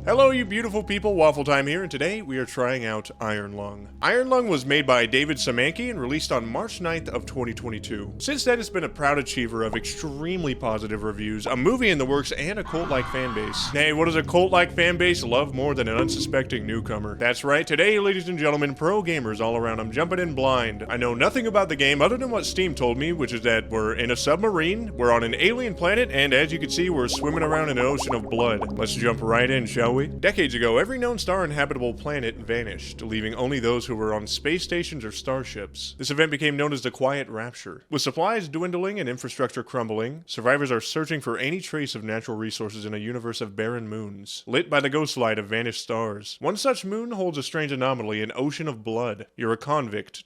Hello you beautiful people, WaffleTime here, and today we are trying out Iron Lung. Iron Lung was made by David Szymanski and released on March 9th of 2022. Since then, it's been a proud achiever of extremely positive reviews, a movie in the works, and a cult-like fanbase. Hey, what does a cult-like fanbase love more than an unsuspecting newcomer? That's right, today, ladies and gentlemen, pro gamers all around, I'm jumping in blind. I know nothing about the game other than what Steam told me, which is that we're in a submarine, we're on an alien planet, and as you can see, we're swimming around in an ocean of blood. Let's jump right in, shall we? Decades ago, every known star-inhabitable planet vanished, leaving only those who were on space stations or starships. This event became known as the Quiet Rapture. With supplies dwindling and infrastructure crumbling, survivors are searching for any trace of natural resources in a universe of barren moons, lit by the ghost light of vanished stars. One such moon holds a strange anomaly, an ocean of blood. You're a convict.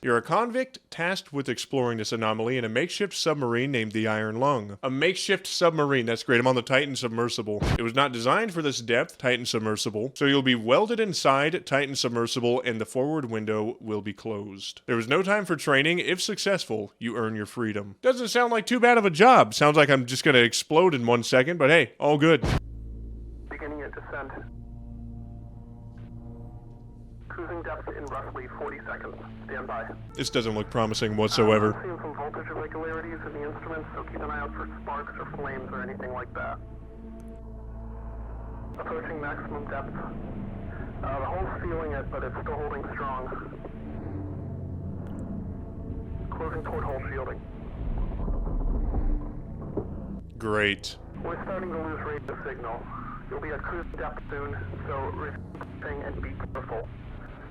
You're a convict tasked with exploring this anomaly in a makeshift submarine named the Iron Lung. A makeshift submarine, that's great. I'm on the Titan submersible. It was not designed for this depth, Titan submersible, so you'll be welded inside Titan submersible and the forward window will be closed. There was no time for training. If successful, you earn your freedom. Doesn't sound like too bad of a job. Sounds like I'm just gonna explode in 1 second, but hey, all good. Beginning at descent. Cruising depth in roughly 40 seconds. Stand by. This doesn't look promising whatsoever. I'm seeing some voltage irregularities in the instruments, so keep an eye out for sparks or flames or anything like that. Approaching maximum depth. The hull's feeling it, but it's still holding strong. Closing toward hull shielding. Great. We're starting to lose radio signal. You'll be at cruise depth soon, so refocusing and be careful.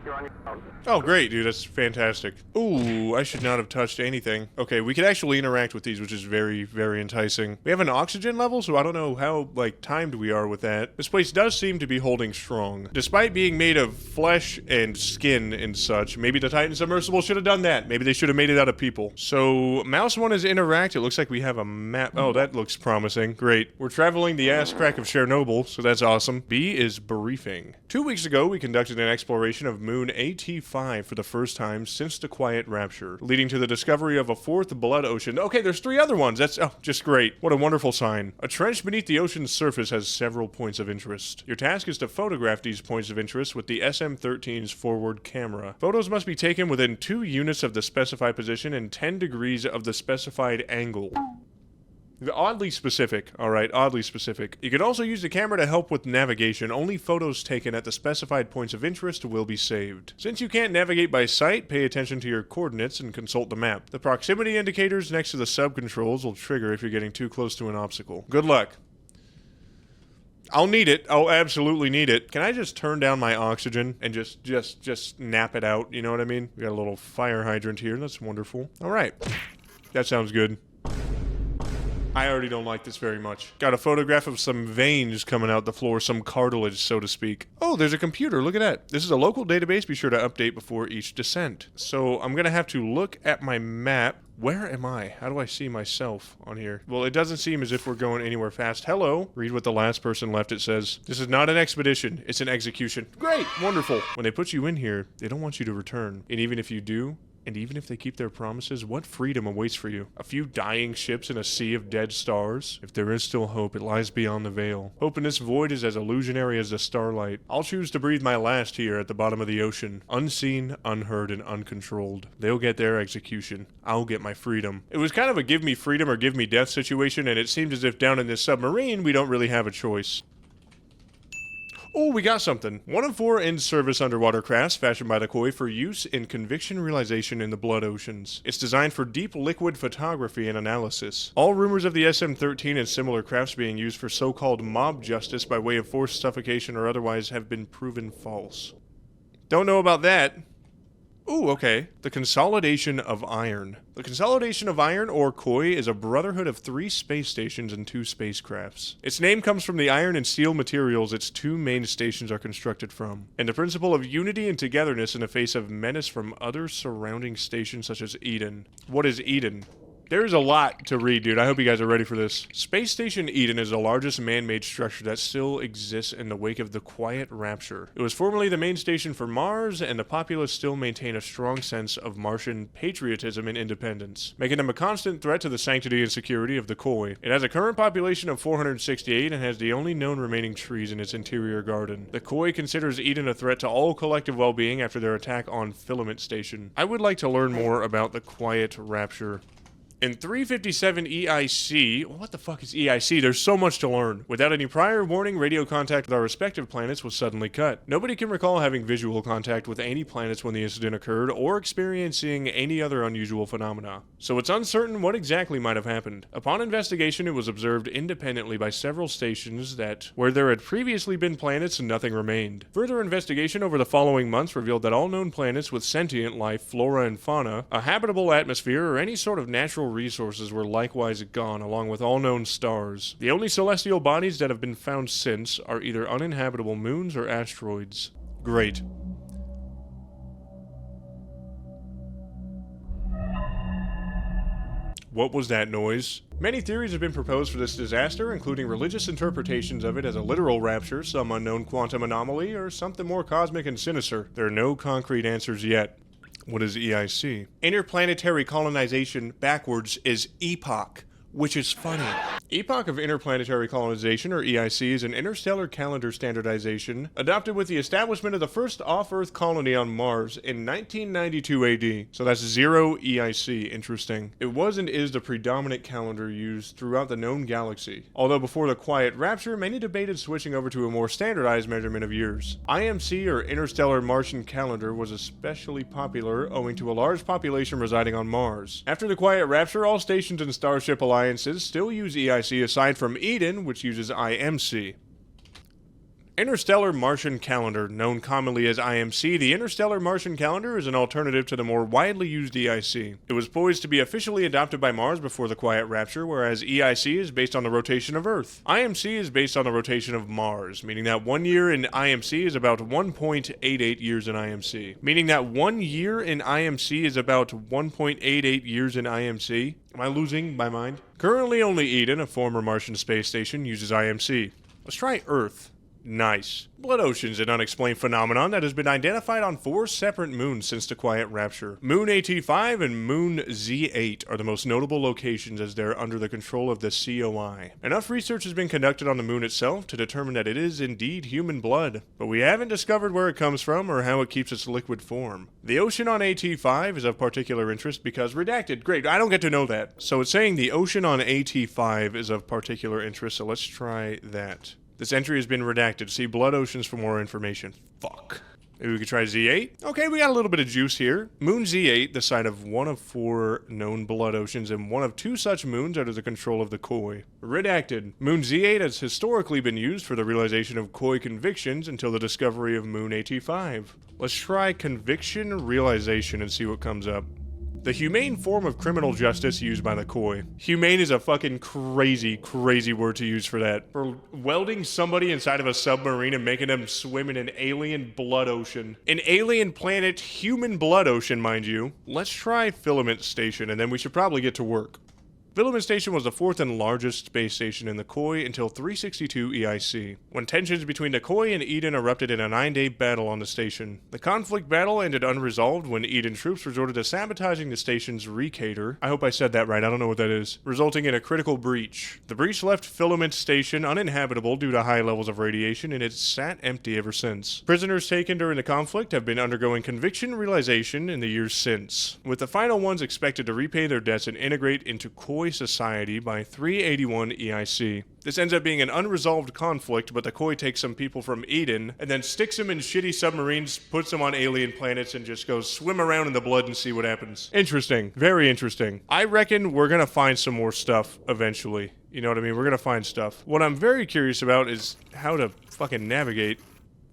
You're on your own. Oh, great, dude. That's fantastic. Ooh, I should not have touched anything. Okay, we can actually interact with these, which is very, very enticing. We have an oxygen level, so I don't know how, timed we are with that. This place does seem to be holding strong. Despite being made of flesh and skin and such, maybe the Titan submersible should have done that. Maybe they should have made it out of people. So, mouse 1 is interact. It looks like we have a map. Oh, that looks promising. Great. We're traveling the ass crack of Chernobyl, so that's awesome. B is briefing. 2 weeks ago, we conducted an exploration of Moon AT5 for the first time since the Quiet Rapture, leading to the discovery of a fourth blood ocean. Okay, there's 3 other ones. That's just great. What a wonderful sign. A trench beneath the ocean's surface has several points of interest. Your task is to photograph these points of interest with the SM-13's forward camera. Photos must be taken within 2 units of the specified position and 10 degrees of the specified angle. Oddly specific, alright, oddly specific. You can also use the camera to help with navigation. Only photos taken at the specified points of interest will be saved. Since you can't navigate by sight, pay attention to your coordinates and consult the map. The proximity indicators next to the sub-controls will trigger if you're getting too close to an obstacle. Good luck. I'll need it. I'll absolutely need it. Can I just turn down my oxygen and just nap it out? You know what I mean? We got a little fire hydrant here. That's wonderful. Alright. That sounds good. I already don't like this very much. Got a photograph of some veins coming out the floor, some cartilage, so to speak. Oh, there's a computer, look at that. This is a local database, be sure to update before each descent. So I'm gonna have to look at my map. Where am I? How do I see myself on here? Well, it doesn't seem as if we're going anywhere fast. Hello. Read what the last person left. It says, this is not an expedition, it's an execution. Great, wonderful. When they put you in here, they don't want you to return. And even if you do, and even if they keep their promises, what freedom awaits for you? A few dying ships in a sea of dead stars? If there is still hope, it lies beyond the veil. Hope in this void is as illusionary as the starlight. I'll choose to breathe my last here at the bottom of the ocean. Unseen, unheard, and uncontrolled. They'll get their execution. I'll get my freedom. It was kind of a give me freedom or give me death situation, and it seemed as if down in this submarine, we don't really have a choice. Oh, we got something. 1 of 4 in-service underwater crafts fashioned by the Koi for use in conviction realization in the blood oceans. It's designed for deep liquid photography and analysis. All rumors of the SM-13 and similar crafts being used for so-called mob justice by way of forced suffocation or otherwise have been proven false. Don't know about that. Ooh, okay. The Consolidation of Iron. The Consolidation of Iron, or Koi, is a brotherhood of 3 space stations and 2 spacecrafts. Its name comes from the iron and steel materials its 2 main stations are constructed from, and the principle of unity and togetherness in the face of menace from other surrounding stations such as Eden. What is Eden? There's a lot to read, dude. I hope you guys are ready for this. Space Station Eden is the largest man-made structure that still exists in the wake of the Quiet Rapture. It was formerly the main station for Mars, and the populace still maintain a strong sense of Martian patriotism and independence, making them a constant threat to the sanctity and security of the Koi. It has a current population of 468 and has the only known remaining trees in its interior garden. The Koi considers Eden a threat to all collective well-being after their attack on Filament Station. I would like to learn more about the Quiet Rapture. In 357 EIC, what the fuck is EIC? There's so much to learn. Without any prior warning, radio contact with our respective planets was suddenly cut. Nobody can recall having visual contact with any planets when the incident occurred, or experiencing any other unusual phenomena. So it's uncertain what exactly might have happened. Upon investigation, it was observed independently by several stations that, where there had previously been planets, nothing remained. Further investigation over the following months revealed that all known planets with sentient life, flora and fauna, a habitable atmosphere, or any sort of natural resources were likewise gone, along with all known stars. The only celestial bodies that have been found since are either uninhabitable moons or asteroids. Great. What was that noise? Many theories have been proposed for this disaster, including religious interpretations of it as a literal rapture, some unknown quantum anomaly, or something more cosmic and sinister. There are no concrete answers yet. What is EIC? Interplanetary colonization backwards is epoch, which is funny. Epoch of Interplanetary Colonization, or EIC, is an interstellar calendar standardization adopted with the establishment of the first off-Earth colony on Mars in 1992 AD. So that's 0 EIC. Interesting. It was and is the predominant calendar used throughout the known galaxy. Although before the Quiet Rapture, many debated switching over to a more standardized measurement of years. IMC, or Interstellar Martian Calendar, was especially popular owing to a large population residing on Mars. After the Quiet Rapture, all stations and Starship alliances still use EIC aside from Eden, which uses IMC. Interstellar Martian Calendar, known commonly as IMC, the Interstellar Martian Calendar is an alternative to the more widely used EIC. It was poised to be officially adopted by Mars before the Quiet Rapture, whereas EIC is based on the rotation of Earth. IMC is based on the rotation of Mars, meaning that 1 year in IMC is about 1.88 years in IMC. Meaning that 1 year in IMC is about 1.88 years in IMC. Am I losing my mind? Currently only Eden, a former Martian space station, uses IMC. Let's try Earth. Nice. Blood oceans, an unexplained phenomenon that has been identified on 4 separate moons since the Quiet Rapture. Moon AT5 and Moon Z8 are the most notable locations as they're under the control of the COI. Enough research has been conducted on the moon itself to determine that it is indeed human blood, but we haven't discovered where it comes from or how it keeps its liquid form. The ocean on AT5 is of particular interest because redacted. Great, I don't get to know that. So it's saying the ocean on AT5 is of particular interest, so let's try that. This entry has been redacted. See Blood Oceans for more information. Fuck. Maybe we could try Z8? Okay, we got a little bit of juice here. Moon Z8, the site of 1 of 4 known blood oceans and 1 of 2 such moons under the control of the Koi. Redacted. Moon Z8 has historically been used for the realization of Koi convictions until the discovery of Moon AT5. Let's try conviction realization and see what comes up. The humane form of criminal justice used by the Koi. Humane is a fucking crazy, crazy word to use for that. For welding somebody inside of a submarine and making them swim in an alien blood ocean. An alien planet, human blood ocean, mind you. Let's try Filament Station, and then we should probably get to work. Filament Station was the 4th and largest space station in the Koi until 362 EIC, when tensions between the Koi and Eden erupted in a 9-day battle on the station. The conflict battle ended unresolved when Eden troops resorted to sabotaging the station's recator. I hope I said that right, I don't know what that is. Resulting in a critical breach. The breach left Filament Station uninhabitable due to high levels of radiation, and it's sat empty ever since. Prisoners taken during the conflict have been undergoing conviction realization in the years since, with the final ones expected to repay their debts and integrate into Koi society by 381 EIC. This ends up being an unresolved conflict, but the Koi takes some people from Eden and then sticks them in shitty submarines, puts them on alien planets, and just goes swim around in the blood and see what happens. Interesting. Very interesting. I reckon we're gonna find some more stuff eventually. You know what I mean? We're gonna find stuff. What I'm very curious about is how to fucking navigate.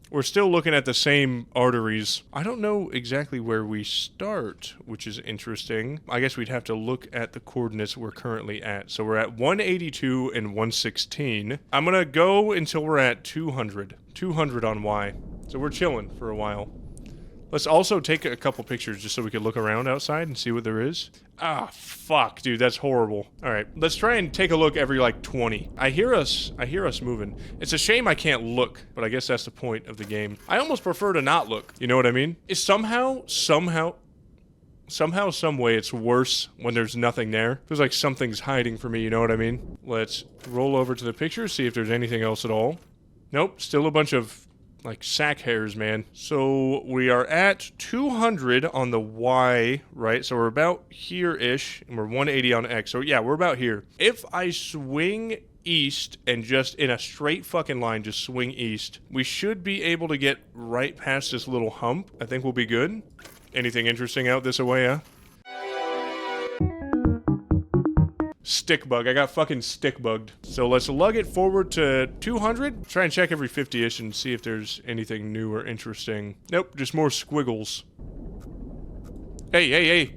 We're still looking at the same arteries. I don't know exactly where we start, which is interesting. I guess we'd have to look at the coordinates we're currently at. So we're at 182 and 116. I'm gonna go until we're at 200. 200 on Y. So we're chilling for a while. Let's also take a couple pictures just so we can look around outside and see what there is. Ah, fuck, dude, that's horrible. All right, let's try and take a look every like 20. I hear us moving. It's a shame I can't look, but I guess that's the point of the game. I almost prefer to not look. You know what I mean? It's somehow, some way it's worse when there's nothing there. Feels like something's hiding from me, you know what I mean? Let's roll over to the picture, see if there's anything else at all. Nope, still a bunch of like sack hairs, man. So we are at 200 on the Y, right? So we're about here-ish, and we're 180 on X. So yeah, we're about here. If I swing east and just in a straight fucking line, just swing east, we should be able to get right past this little hump. I think we'll be good. Anything interesting out this way, huh? Stick bug. I got fucking stick bugged. So let's lug it forward to 200. Try and check every 50-ish and see if there's anything new or interesting. Nope, just more squiggles. Hey, hey, hey.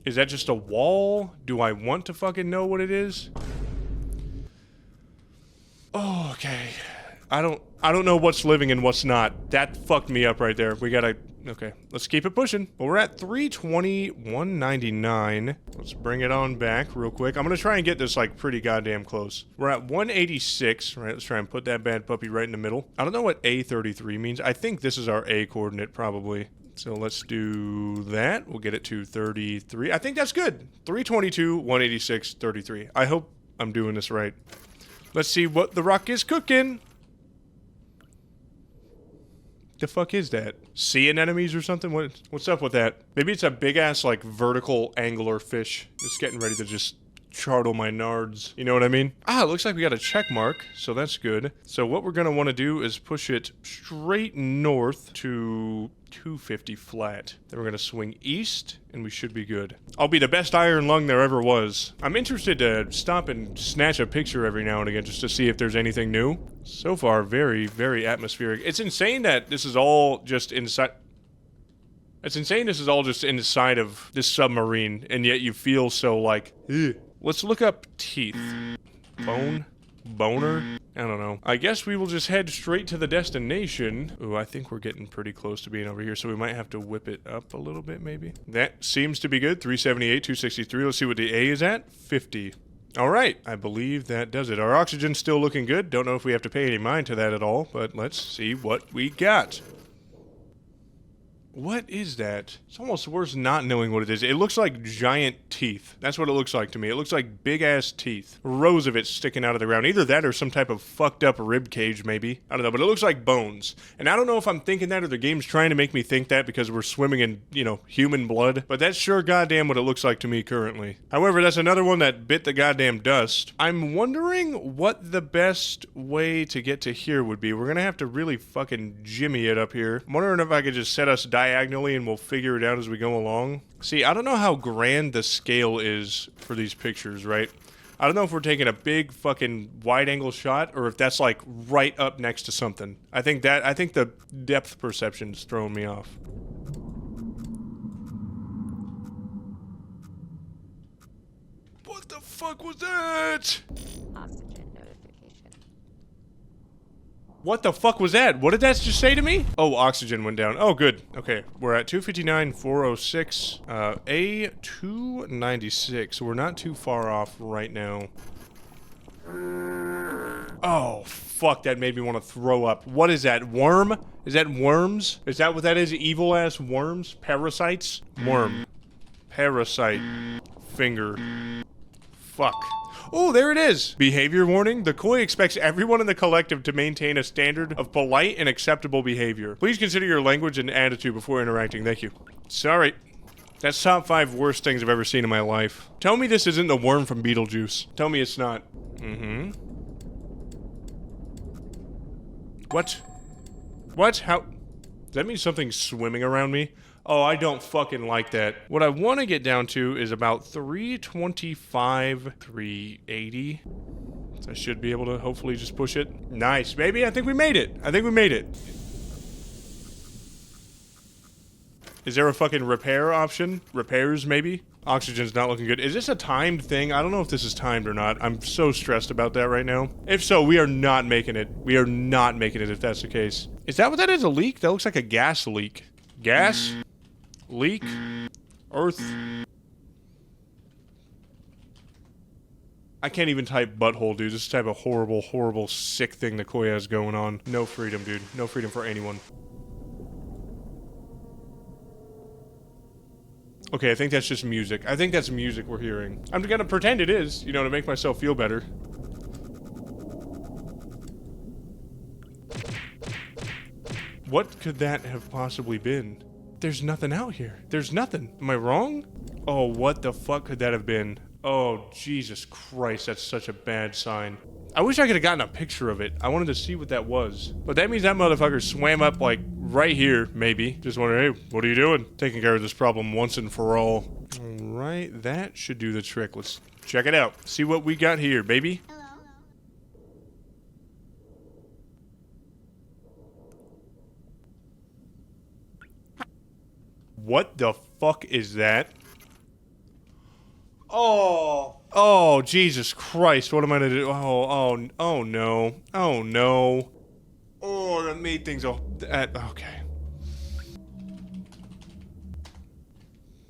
Is that just a wall? Do I want to fucking know what it is? Oh, okay. I don't know what's living and what's not. That fucked me up right there. We gotta... Okay, let's keep it pushing. Well, we're at 320, 199. Let's bring it on back real quick. I'm gonna try and get this, like, pretty goddamn close. We're at 186. Right, let's try and put that bad puppy right in the middle. I don't know what A33 means. I think this is our A coordinate, probably. So let's do that. We'll get it to 33. I think that's good. 322, 186, 33. I hope I'm doing this right. Let's see what the rock is cooking. The fuck is that? Sea anemones or something? What's up with that? Maybe it's a big-ass, like, vertical angler fish that's getting ready to just chartle my nards. You know what I mean? Ah, it looks like we got a check mark, so that's good. So what we're gonna want to do is push it straight north to 250 flat. Then we're gonna swing east, and we should be good. I'll be the best iron lung there ever was. I'm interested to stop and snatch a picture every now and again just to see if there's anything new. So far, very, very atmospheric. It's insane that this is all just inside... It's insane this is all just inside of this submarine, and yet you feel so, like, ugh. Let's look up teeth. Bone? Boner? I don't know. I guess we will just head straight to the destination. Ooh, I think we're getting pretty close to being over here, so we might have to whip it up a little bit, maybe. That seems to be good. 378, 263. Let's see what the A is at. 50. All right. I believe that does it. Our oxygen's still looking good. Don't know if we have to pay any mind to that at all, but let's see what we got. What is that? It's almost worse not knowing what it is. It looks like giant teeth. That's what it looks like to me. It looks like big-ass teeth. Rows of it sticking out of the ground. Either that or some type of fucked-up rib cage, maybe. I don't know, but it looks like bones. And I don't know if I'm thinking that or the game's trying to make me think that because we're swimming in, you know, human blood. But that's sure goddamn what it looks like to me currently. However, that's another one that bit the goddamn dust. I'm wondering what the best way to get to here would be. We're gonna have to really fucking jimmy it up here. I'm wondering if I could just set us diagonally and we'll figure it out as we go along. See, I don't know how grand the scale is for these pictures, right? I don't know if we're taking a big fucking wide angle shot or if that's like right up next to something. I think the depth perception's throwing me off. What the fuck was that? Oxygen notification. What the fuck was that? What did that just say to me? Oh, oxygen went down. Oh, good. Okay, we're at 259, 406, A296. So we're not too far off right now. Oh, fuck, that made me want to throw up. What is that? Worm? Is that worms? Is that what that is? Evil-ass worms? Parasites? Worm. Parasite. Finger. Fuck. Oh, there it is! Behavior warning. The Koi expects everyone in the collective to maintain a standard of polite and acceptable behavior. Please consider your language and attitude before interacting. Thank you. Sorry. That's top 5 worst things I've ever seen in my life. Tell me this isn't the worm from Beetlejuice. Tell me it's not. Mm-hmm. What? What? How? Does that mean something's swimming around me? Oh, I don't fucking like that. What I want to get down to is about 325, 380. So I should be able to hopefully just push it. Nice, baby. I think we made it. I think we made it. Is there a fucking repair option? Repairs, maybe? Oxygen's not looking good. Is this a timed thing? I don't know if this is timed or not. I'm so stressed about that right now. If so, we are not making it. We are not making it if that's the case. Is that what that is? A leak? That looks like a gas leak. Gas? Leak? Earth? I can't even type butthole, dude. This is type of horrible, horrible, sick thing that Koya has going on. No freedom, dude. No freedom for anyone. Okay, I think that's just music. I think that's music we're hearing. I'm gonna pretend it is, you know, to make myself feel better. What could that have possibly been? There's nothing out here. There's nothing. Am I wrong? Oh, what the fuck could that have been? Oh, Jesus Christ, that's such a bad sign. I wish I could have gotten a picture of it. I wanted to see what that was. But that means that motherfucker swam up, like, right here, maybe. Just wondering, hey, what are you doing? Taking care of this problem once and for all. Alright, that should do the trick. Let's check it out. See what we got here, baby. Hello. What the fuck is that? Oh, Jesus Christ, what am I gonna do? Oh no. Oh, no. Oh, that made things all... okay.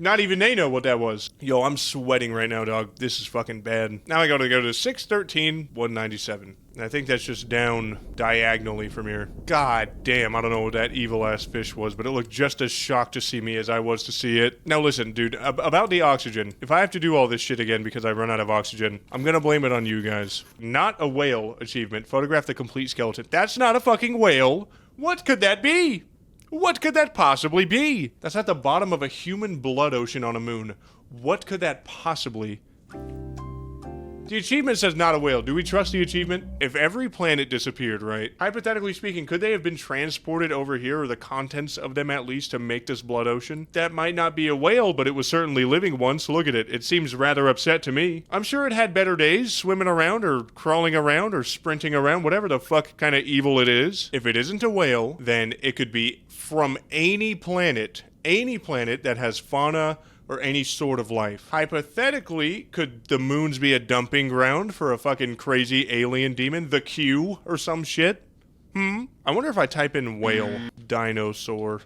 Not even they know what that was. Yo, I'm sweating right now, dog. This is fucking bad. Now I gotta go to 613, 197. And I think that's just down diagonally from here. God damn, I don't know what that evil-ass fish was, but it looked just as shocked to see me as I was to see it. Now listen, dude, about the oxygen. If I have to do all this shit again because I run out of oxygen, I'm gonna blame it on you guys. Not a whale achievement. Photograph the complete skeleton. That's not a fucking whale. What could that be? What could that possibly be? That's at the bottom of a human blood ocean on a moon. What could that possibly... The achievement says not a whale. Do we trust the achievement? If every planet disappeared, right? Hypothetically speaking, could they have been transported over here, or the contents of them at least, to make this blood ocean? That might not be a whale, but it was certainly living once. Look at it. It seems rather upset to me. I'm sure it had better days, swimming around, or crawling around, or sprinting around, whatever the fuck kind of evil it is. If it isn't a whale, then it could be from any planet that has fauna, or any sort of life. Hypothetically, could the moons be a dumping ground for a fucking crazy alien demon? The Q or some shit? I wonder if I type in whale, dinosaur.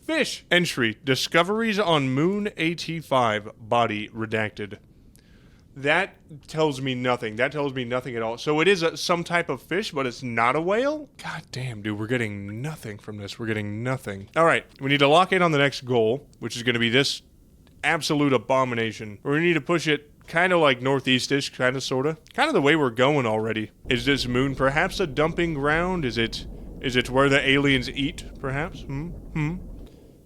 Fish! Entry. Discoveries on Moon AT5. Body redacted. That tells me nothing. That tells me nothing at all. So it is some type of fish, but it's not a whale? God damn, dude. We're getting nothing from this. We're getting nothing. All right. We need to lock in on the next goal, which is going to be this absolute abomination. We need to push it kind of like northeast-ish, kind of, sort of. Kind of the way we're going already. Is this moon perhaps a dumping ground? Is it where the aliens eat, perhaps?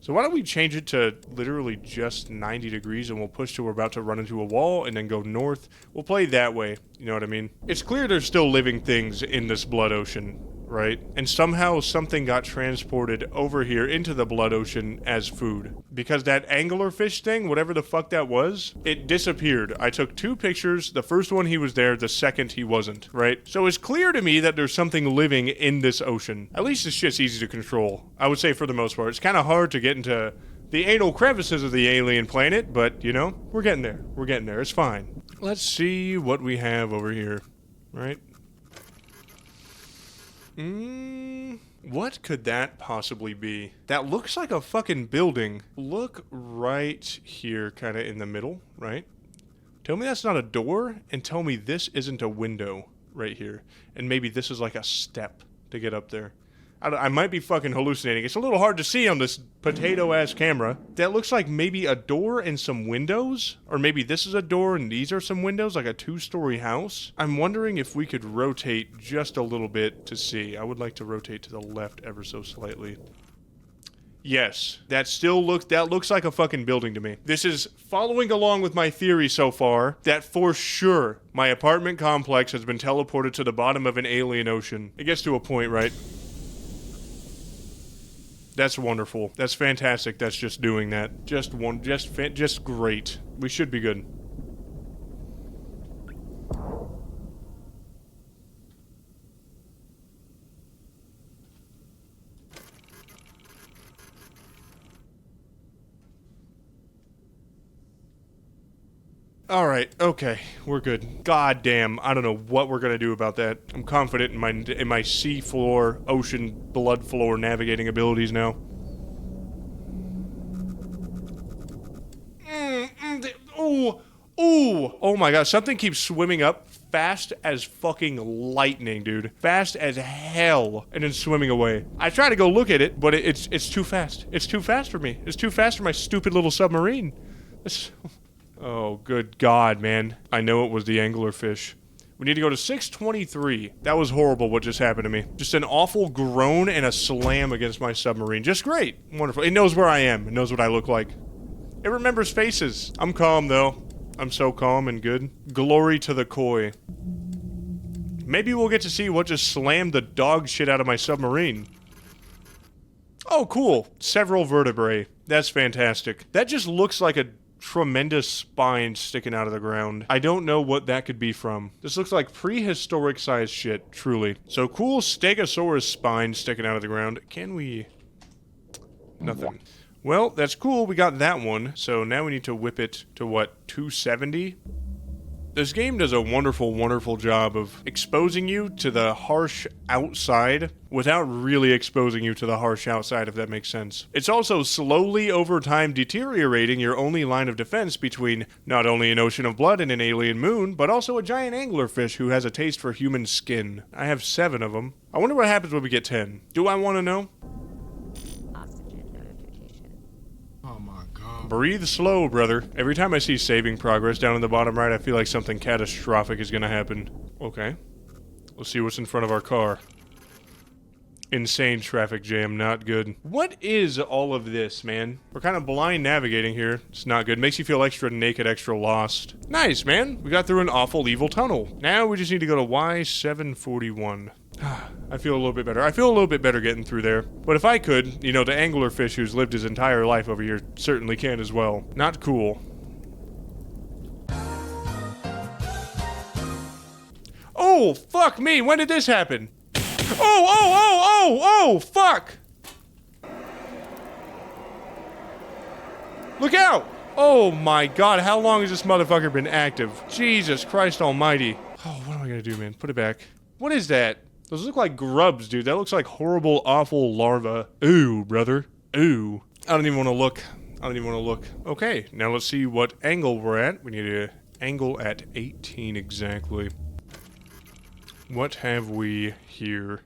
So why don't we change it to literally just 90 degrees and we'll push till we're about to run into a wall and then go north. We'll play that way, you know what I mean? It's clear there's still living things in this blood ocean, right? And somehow something got transported over here into the blood ocean as food. Because that anglerfish thing, whatever the fuck that was, it disappeared. I took 2 pictures. The first one he was there, the second he wasn't, right? So it's clear to me that there's something living in this ocean. At least this shit's easy to control. I would say for the most part. It's kind of hard to get into the anal crevices of the alien planet, but, you know, we're getting there. We're getting there. It's fine. Let's see what we have over here, right? What could that possibly be? That looks like a fucking building. Look right here, kind of in the middle, right? Tell me that's not a door, and tell me this isn't a window right here. And maybe this is like a step to get up there. I might be fucking hallucinating. It's a little hard to see on this potato-ass camera. That looks like maybe a door and some windows? Or maybe this is a door and these are some windows, like a 2-story house? I'm wondering if we could rotate just a little bit to see. I would like to rotate to the left ever so slightly. Yes, that looks like a fucking building to me. This is following along with my theory so far that for sure my apartment complex has been teleported to the bottom of an alien ocean. It gets to a point, right? That's wonderful. That's fantastic. That's just doing that. Just great. We should be good. Alright, okay, we're good. God damn, I don't know what we're gonna do about that. I'm confident in my sea floor, ocean, blood floor navigating abilities now. Ooh, ooh, oh my god, something keeps swimming up fast as fucking lightning, dude. Fast as hell, and then swimming away. I try to go look at it, but it's too fast. It's too fast for me. It's too fast for my stupid little submarine. Oh, good God, man. I know it was the anglerfish. We need to go to 623. That was horrible what just happened to me. Just an awful groan and a slam against my submarine. Just great. Wonderful. It knows where I am. It knows what I look like. It remembers faces. I'm calm, though. I'm so calm and good. Glory to the koi. Maybe we'll get to see what just slammed the dog shit out of my submarine. Oh, cool. Several vertebrae. That's fantastic. That just looks like a tremendous spine sticking out of the ground. I don't know what that could be from. This looks like prehistoric sized shit, truly. So cool Stegosaurus spine sticking out of the ground. Can we... Nothing. Well, that's cool. We got that one. So now we need to whip it to, what, 270? This game does a wonderful, wonderful job of exposing you to the harsh outside without really exposing you to the harsh outside, if that makes sense. It's also slowly, over time, deteriorating your only line of defense between not only an ocean of blood and an alien moon, but also a giant anglerfish who has a taste for human skin. I have 7 of them. I wonder what happens when we get 10. Do I want to know? Oxygen notification. Oh my god. Breathe slow, brother. Every time I see saving progress down in the bottom right, I feel like something catastrophic is gonna happen. Okay. Let's see what's in front of our car. Insane traffic jam, not good. What is all of this, man? We're kind of blind navigating here. It's not good. Makes you feel extra naked, extra lost. Nice, man. We got through an awful evil tunnel. Now we just need to go to Y741. I feel a little bit better. I feel a little bit better getting through there. But if I could, you know, the anglerfish who's lived his entire life over here certainly can as well. Not cool. Oh, fuck me. When did this happen? Oh, fuck! Look out! Oh my god, how long has this motherfucker been active? Jesus Christ almighty. Oh, what am I gonna do, man? Put it back. What is that? Those look like grubs, dude. That looks like horrible, awful larvae. Ooh, brother. Ooh. I don't even want to look. I don't even want to look. Okay, now let's see what angle we're at. We need to angle at 18 exactly. What have we here?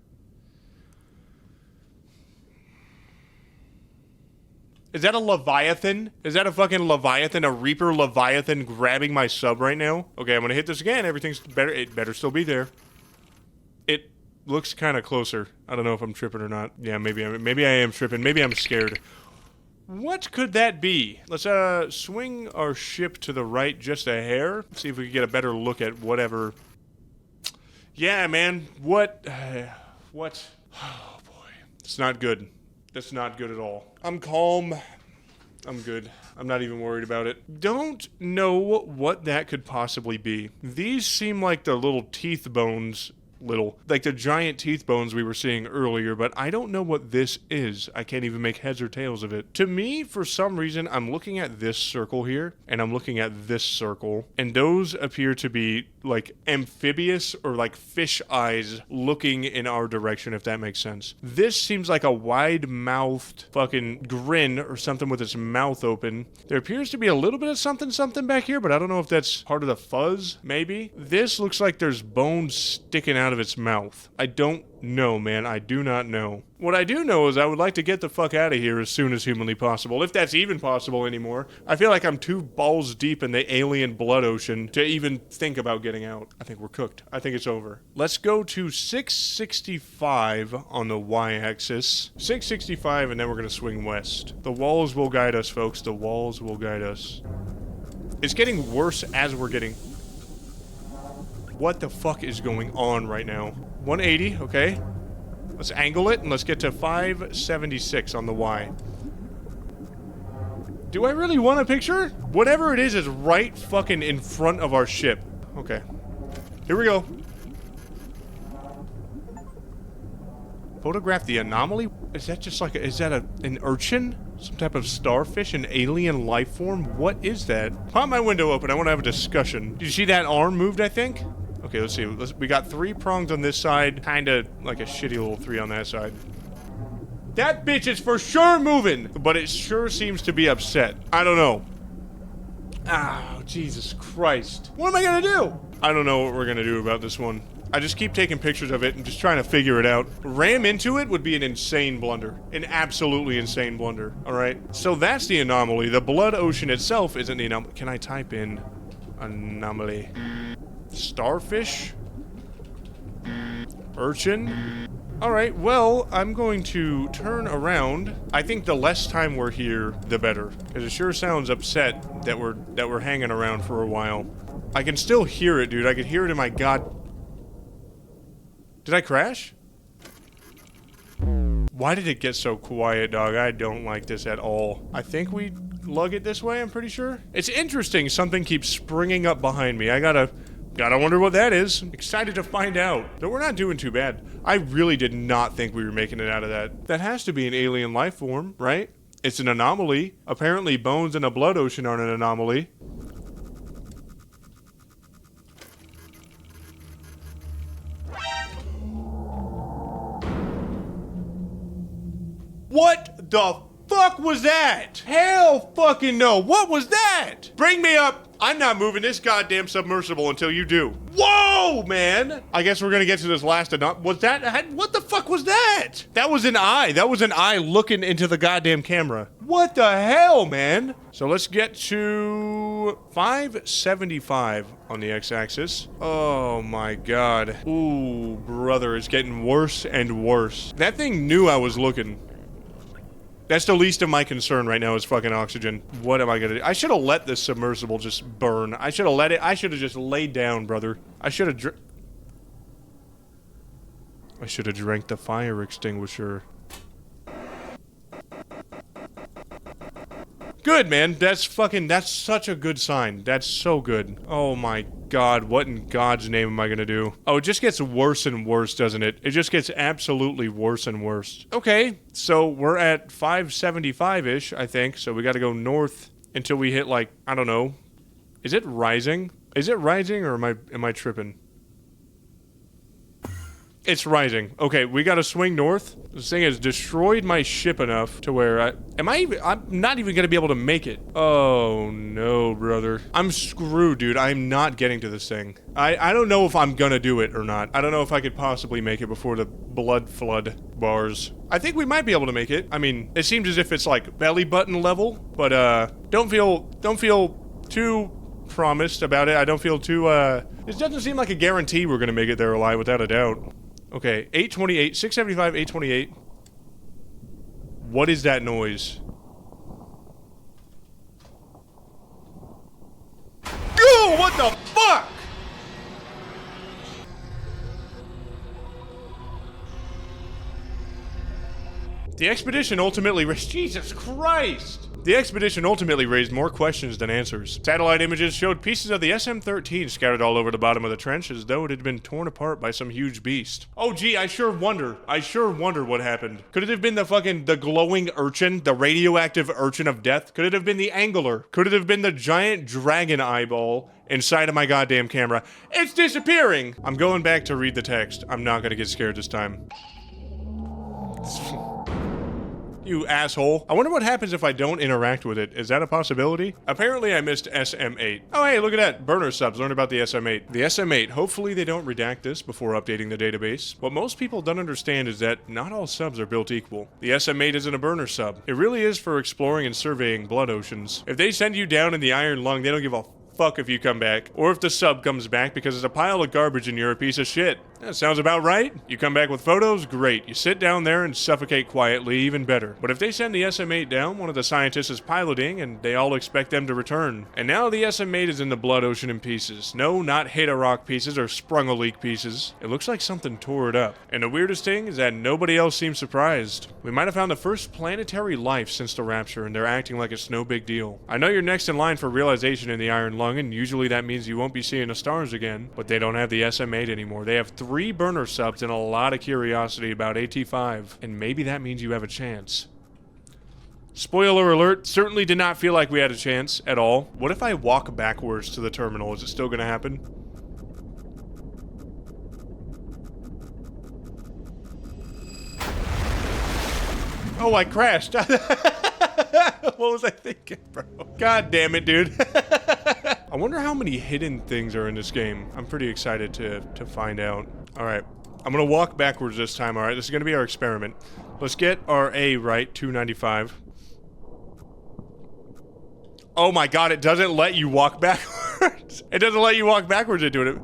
Is that a Leviathan? Is that a fucking Leviathan? A Reaper Leviathan grabbing my sub right now? Okay, I'm gonna hit this again. Everything's better. It better still be there. It looks kind of closer. I don't know if I'm tripping or not. Yeah, maybe I am tripping. Maybe I'm scared. What could that be? Let's swing our ship to the right just a hair. See if we can get a better look at whatever. Yeah, man. What? What? Oh boy, it's not good. That's not good at all. I'm calm. I'm good. I'm not even worried about it. Don't know what that could possibly be. These seem like the little teeth bones. Like the giant teeth bones we were seeing earlier, but I don't know what this is. I can't even make heads or tails of it. To me, for some reason, I'm looking at this circle here, and I'm looking at this circle, and those appear to be like amphibious or like fish eyes looking in our direction, if that makes sense. This seems like a wide-mouthed fucking grin or something with its mouth open. There appears to be a little bit of something back here, but I don't know if that's part of the fuzz, maybe. This looks like there's bones sticking out of its mouth. I don't know, man. I do not know. What I do know is I would like to get the fuck out of here as soon as humanly possible, if that's even possible anymore. I feel like I'm too balls deep in the alien blood ocean to even think about getting out. I think we're cooked. I think it's over. Let's go to 665 on the y-axis. 665, and then we're gonna swing west. The walls will guide us, folks. The walls will guide us. It's getting worse as we're getting... What the fuck is going on right now? 180, okay. Let's angle it, and let's get to 576 on the Y. Do I really want a picture? Whatever it is right fucking in front of our ship. Okay. Here we go. Photograph the anomaly? Is that just like is that an urchin? Some type of starfish, an alien life form? What is that? Pop my window open. I want to have a discussion. Did you see that arm moved, I think? Okay, let's see. We got 3 prongs on this side. Kind of like a shitty little 3 on that side. That bitch is for sure moving, but it sure seems to be upset. I don't know. Oh, Jesus Christ. What am I gonna do? I don't know what we're gonna do about this one. I just keep taking pictures of it and just trying to figure it out. Ram into it would be an insane blunder. An absolutely insane blunder. Alright? So that's the anomaly. The blood ocean itself isn't the anomaly. Can I type in anomaly? Starfish? Urchin? Alright, well, I'm going to turn around. I think the less time we're here, the better. Because it sure sounds upset that we're hanging around for a while. I can still hear it, dude. I can hear it in my god... Did I crash? Why did it get so quiet, dog? I don't like this at all. I think we lug it this way, I'm pretty sure. It's interesting, something keeps springing up behind me. I gotta wonder what that is. Excited to find out. Though we're not doing too bad. I really did not think we were making it out of that. That has to be an alien life form, right? It's an anomaly. Apparently bones in a blood ocean aren't an anomaly. What the fuck was that? Hell fucking no. What was that? Bring me up. I'm not moving this goddamn submersible until you do. Whoa, man. I guess we're gonna get to this last was that? What the fuck was that? That was an eye. That was an eye looking into the goddamn camera. What the hell, man? So let's get to 575 on the x-axis. Oh my god. Ooh, brother, it's getting worse and worse. That thing knew I was looking. That's the least of my concern right now is fucking oxygen. What am I gonna do? I should have let this submersible just burn. I should have let it. I should have just laid down, brother. I should have drank the fire extinguisher. Good, man. That's such a good sign. That's so good. Oh my god, what in God's name am I gonna do? Oh, it just gets worse and worse, doesn't it? It just gets absolutely worse and worse. Okay, so we're at 575-ish, I think, so we gotta go north until we hit, like, I don't know. Is it rising? Is it rising, or am I tripping? It's rising. Okay, we gotta swing north. This thing has destroyed my ship enough to where I'm not even gonna be able to make it. Oh no, brother. I'm screwed, dude. I'm not getting to this thing. I don't know if I'm gonna do it or not. I don't know if I could possibly make it before the blood flood bars. I think we might be able to make it. I mean, it seems as if it's like belly button level, but don't feel too promised about it. I don't feel too this doesn't seem like a guarantee we're gonna make it there alive without a doubt. Okay, 828, 675, 828. What is that noise? Yo, what the fuck? The expedition ultimately Jesus Christ! The expedition ultimately raised more questions than answers. Satellite images showed pieces of the SM-13 scattered all over the bottom of the trench as though it had been torn apart by some huge beast. Oh gee, I sure wonder what happened. Could it have been the glowing urchin, the radioactive urchin of death? Could it have been the angler? Could it have been the giant dragon eyeball inside of my goddamn camera? It's disappearing! I'm going back to read the text. I'm not gonna get scared this time. You asshole. I wonder what happens if I don't interact with it. Is that a possibility? Apparently I missed SM-8. Oh hey, look at that. Burner subs. Learned about the SM-8. The SM-8. Hopefully they don't redact this before updating the database. What most people don't understand is that not all subs are built equal. The SM-8 isn't a burner sub. It really is for exploring and surveying blood oceans. If they send you down in the iron lung, they don't give a fuck if you come back, or if the sub comes back because it's a pile of garbage and you're a piece of shit. That sounds about right. You come back with photos, great. You sit down there and suffocate quietly, even better. But if they send the SM-8 down, one of the scientists is piloting, and they all expect them to return. And now the SM-8 is in the blood ocean in pieces. No, not hit a rock pieces or sprung a leak pieces. It looks like something tore it up. And the weirdest thing is that nobody else seems surprised. We might have found the first planetary life since the rapture, and they're acting like it's no big deal. I know you're next in line for realization in the iron lung, and usually that means you won't be seeing the stars again, but they don't have the SM-8 anymore. They have 3 burner subs and a lot of curiosity about AT-5, and maybe that means you have a chance. Spoiler alert, certainly did not feel like we had a chance at all. What if I walk backwards to the terminal? Is it still gonna happen? Oh, I crashed. What was I thinking, bro? God damn it, dude. I wonder how many hidden things are in this game. I'm pretty excited to find out. All right, I'm gonna walk backwards this time, all right? This is gonna be our experiment. Let's get our A right, 295. Oh my god, it doesn't let you walk backwards. It doesn't let you walk backwards into it.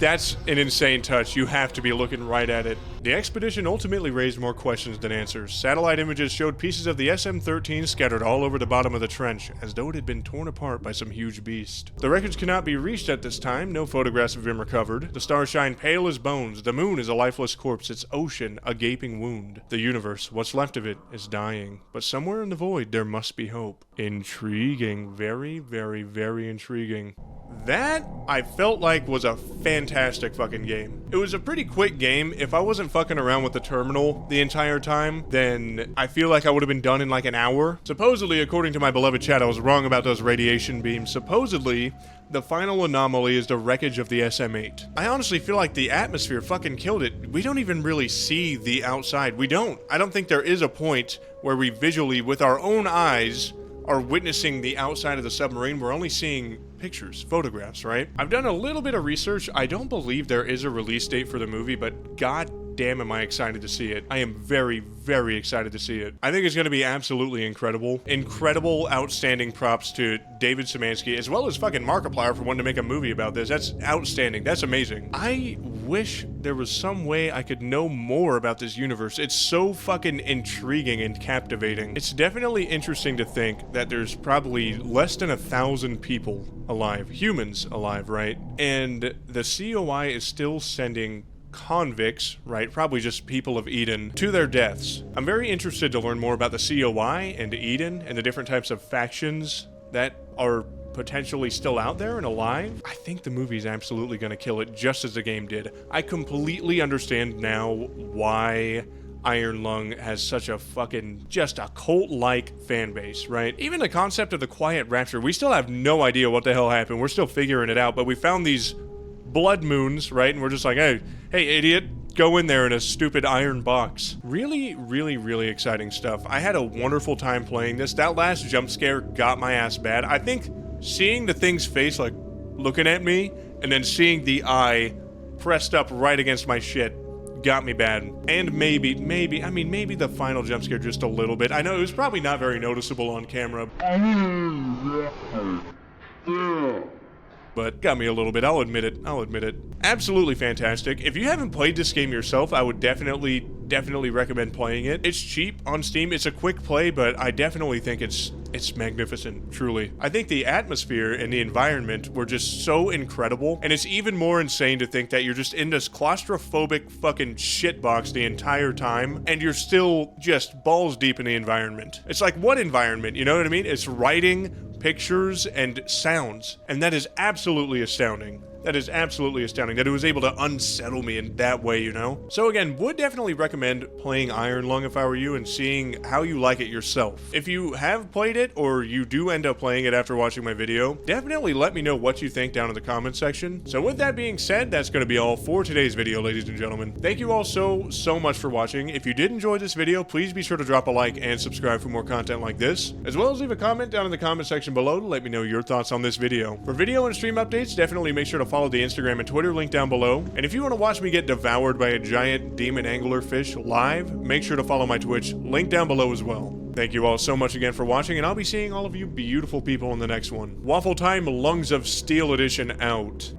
That's an insane touch. You have to be looking right at it. The expedition ultimately raised more questions than answers. Satellite images showed pieces of the SM-13 scattered all over the bottom of the trench, as though it had been torn apart by some huge beast. The wreckage cannot be reached at this time. No photographs have been recovered. The stars shine pale as bones. The moon is a lifeless corpse. Its ocean a gaping wound. The universe, what's left of it, is dying. But somewhere in the void, there must be hope. Intriguing. Very, very, very intriguing. That, I felt like, was a fantastic fucking game. It was a pretty quick game. If I wasn't fucking around with the terminal the entire time, then I feel like I would have been done in like an hour. Supposedly, according to my beloved chat, I was wrong about those radiation beams. Supposedly, the final anomaly is the wreckage of the SM-8. I honestly feel like the atmosphere fucking killed it. We don't even really see the outside. We don't. I don't think there is a point where we visually, with our own eyes, are witnessing the outside of the submarine. We're only seeing pictures, photographs, right? I've done a little bit of research. I don't believe there is a release date for the movie, but god damn am I excited to see it. I am very, very excited to see it. I think it's going to be absolutely incredible. Incredible, outstanding props to David Szymanski, as well as fucking Markiplier for wanting to make a movie about this. That's outstanding. That's amazing. I wish there was some way I could know more about this universe. It's so fucking intriguing and captivating. It's definitely interesting to think that there's probably less than 1,000 people alive, humans alive, right? And the COI is still sending convicts, right, probably just people of Eden, to their deaths. I'm very interested to learn more about the COI and Eden and the different types of factions that are potentially still out there and alive. I think the movie is absolutely going to kill it, just as the game did. I completely understand now why Iron Lung has such a fucking, just a cult-like fan base, right? Even the concept of the Quiet Rapture, we still have no idea what the hell happened. We're still figuring it out, but we found these blood moons, right? And we're just like, hey, idiot, go in there in a stupid iron box. Really, really, really exciting stuff. I had a wonderful time playing this. That last jump scare got my ass bad. I think seeing the thing's face, like, looking at me, and then seeing the eye pressed up right against my shit got me bad. And maybe the final jump scare just a little bit. I know it was probably not very noticeable on camera, but got me a little bit. I'll admit it. Absolutely fantastic. If you haven't played this game yourself, I would definitely recommend playing it. It's cheap on Steam. It's a quick play, but I definitely think it's magnificent, truly. I think the atmosphere and the environment were just so incredible, and it's even more insane to think that you're just in this claustrophobic fucking shitbox the entire time, and you're still just balls deep in the environment. It's like, what environment? You know what I mean? It's writing, pictures, and sounds, and that is absolutely astounding. That is absolutely astounding that it was able to unsettle me in that way, you know? So again, would definitely recommend playing Iron Lung if I were you and seeing how you like it yourself. If you have played it or you do end up playing it after watching my video, definitely let me know what you think down in the comment section. So with that being said, that's going to be all for today's video, ladies and gentlemen. Thank you all so much for watching. If you did enjoy this video, please be sure to drop a like and subscribe for more content like this, as well as leave a comment down in the comment section below to let me know your thoughts on this video. For video and stream updates, definitely make sure to follow the Instagram and Twitter link down below. And if you want to watch me get devoured by a giant demon anglerfish live, make sure to follow my Twitch, link down below as well. Thank you all so much again for watching, and I'll be seeing all of you beautiful people in the next one. WaffleTime Lungs of Steel Edition out.